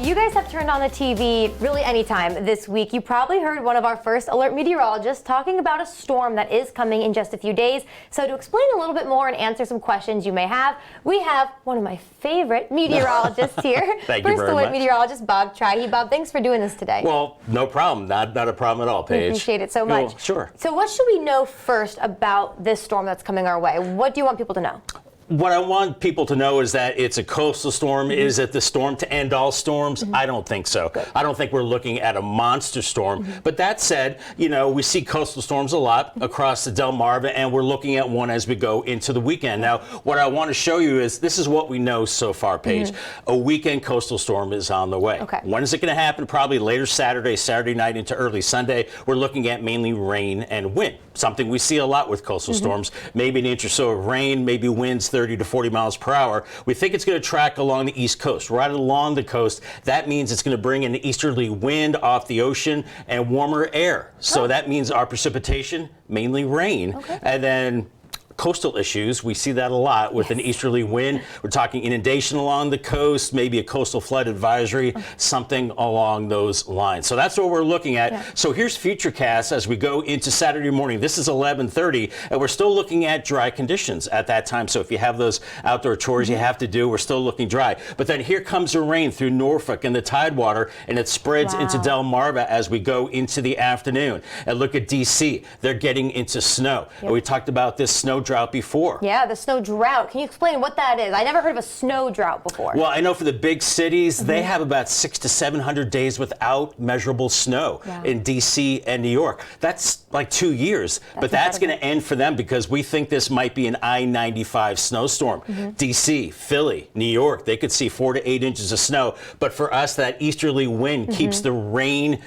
you guys have turned on the TV really anytime this week, you probably heard one of our first alert meteorologists talking about a storm that is coming in just a few days. So to explain a little bit more and answer some questions you may have, we have one of my favorite meteorologists here. Thank you very First alert much. meteorologist, Bob Trihy. Bob, thanks for doing this today. Well, no problem. Not a problem at all, Paige. We appreciate it so much. Well, sure. So what should we know first about this storm that's coming our way? What do you want people to know? What I want people to know is that it's a coastal storm. Is it the storm to end all storms? I don't think so. Good. I don't think we're looking at a monster storm. But that said, you know, we see coastal storms a lot across the Delmarva, and we're looking at one as we go into the weekend. Now, what I want to show you is this is what we know so far, Paige. A weekend coastal storm is on the way. Okay. When is it going to happen? Probably later Saturday night into early Sunday. We're looking at mainly rain and wind. Something we see a lot with coastal storms. Maybe an inch or so of rain, maybe winds 30 to 40 miles per hour. We think it's going to track along the east coast. Right along the coast, that means it's going to bring an easterly wind off the ocean and warmer air. So that means our precipitation, mainly rain. And then coastal issues, we see that a lot with an easterly wind. We're talking inundation along the coast, maybe a coastal flood advisory, something along those lines. So that's what we're looking at. So here's Futurecast as we go into Saturday morning. This is 11:30, and we're still looking at dry conditions at that time. So if you have those outdoor chores you have to do, we're still looking dry. But then here comes the rain through Norfolk and the Tidewater, and it spreads into Delmarva as we go into the afternoon. And look at DC. They're getting into snow. And we talked about this snow drought before. Yeah, the snow drought. Can you explain what that is? I never heard of a snow drought before. Well, I know for the big cities, they have about 600 to 700 days without measurable snow in DC and New York. That's like 2 years, but that's going to end for them because we think this might be an I-95 snowstorm. DC, Philly, New York, they could see 4 to 8 inches of snow, but for us, that easterly wind keeps the rain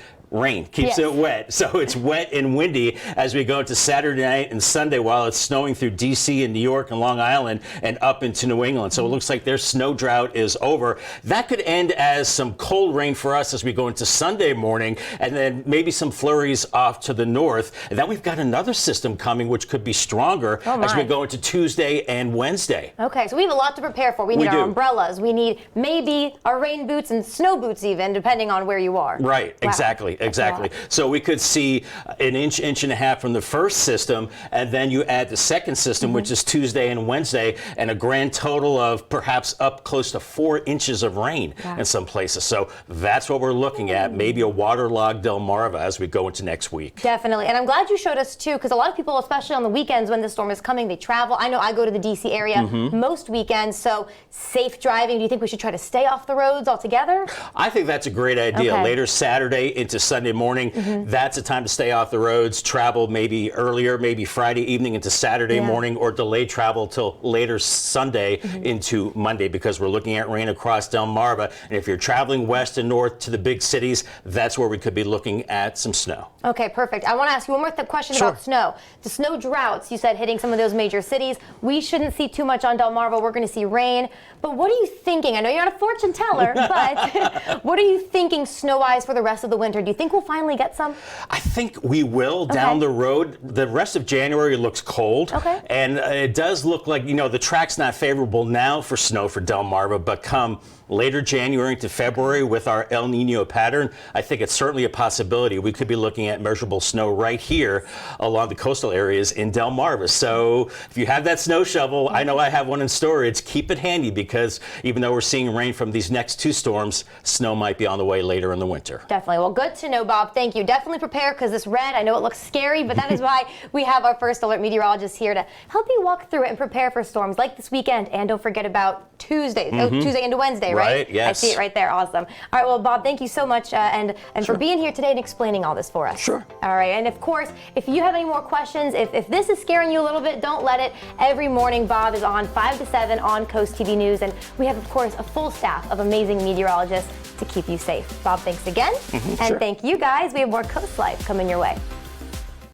keeps it wet. So it's wet and windy as we go into Saturday night and Sunday while it's snowing through DC and New York and Long Island and up into New England. So it looks like their snow drought is over. That could end as some cold rain for us as we go into Sunday morning, and then maybe some flurries off to the north. And then we've got another system coming which could be stronger as we go into Tuesday and Wednesday. Okay, so we have a lot to prepare for. We need our umbrellas. We need maybe our rain boots and snow boots even, depending on where you are. Right, exactly. So we could see an inch and a half from the first system, and then you add the second system, which is Tuesday and Wednesday, and a grand total of perhaps up close to 4 inches of rain in some places. So that's what we're looking at, maybe a waterlogged Delmarva as we go into next week. Definitely, and I'm glad you showed us too, because a lot of people, especially on the weekends when the storm is coming, they travel. I know I go to the DC area most weekends, so safe driving. Do you think we should try to stay off the roads altogether? I think that's a great idea. Later Saturday into Sunday morning, that's a time to stay off the roads, travel maybe earlier, maybe Friday evening into Saturday morning, or delay travel till later Sunday into Monday, because we're looking at rain across Delmarva. And if you're traveling west and north to the big cities, that's where we could be looking at some snow. Okay, perfect. I want to ask you one more question about snow. The snow droughts, you said, hitting some of those major cities. We shouldn't see too much on Delmarva. We're going to see rain. But what are you thinking? I know you're not a fortune teller, but what are you thinking snow-wise for the rest of the winter? Do you think we'll finally get some? I think we will down the road. The rest of January looks cold. And it does look like, you know, the track's not favorable now for snow for Delmarva, but come later January into February with our El Nino pattern, I think it's certainly a possibility. We could be looking at measurable snow right here along the coastal areas in Delmarva. So if you have that snow shovel, I know I have one in storage, keep it handy, because even though we're seeing rain from these next two storms, snow might be on the way later in the winter. Definitely. Well, good to know, Bob. Thank you. Definitely prepare, because this red, I know it looks scary, but that is why we have our first alert meteorologist here to help you walk through it and prepare for storms like this weekend. And don't forget about Tuesday, Tuesday into Wednesday, right? Yes. I see it right there. Awesome. All right. Well, Bob, thank you so much and for being here today and explaining all this for us. Sure. All right. And of course, if you have any more questions, if this is scaring you a little bit, don't let it. Every morning, Bob is on 5 to 7 on Coast TV News. And we have, of course, a full staff of amazing meteorologists to keep you safe. Bob, thanks again. And thank you guys. We have more Coast Life coming your way.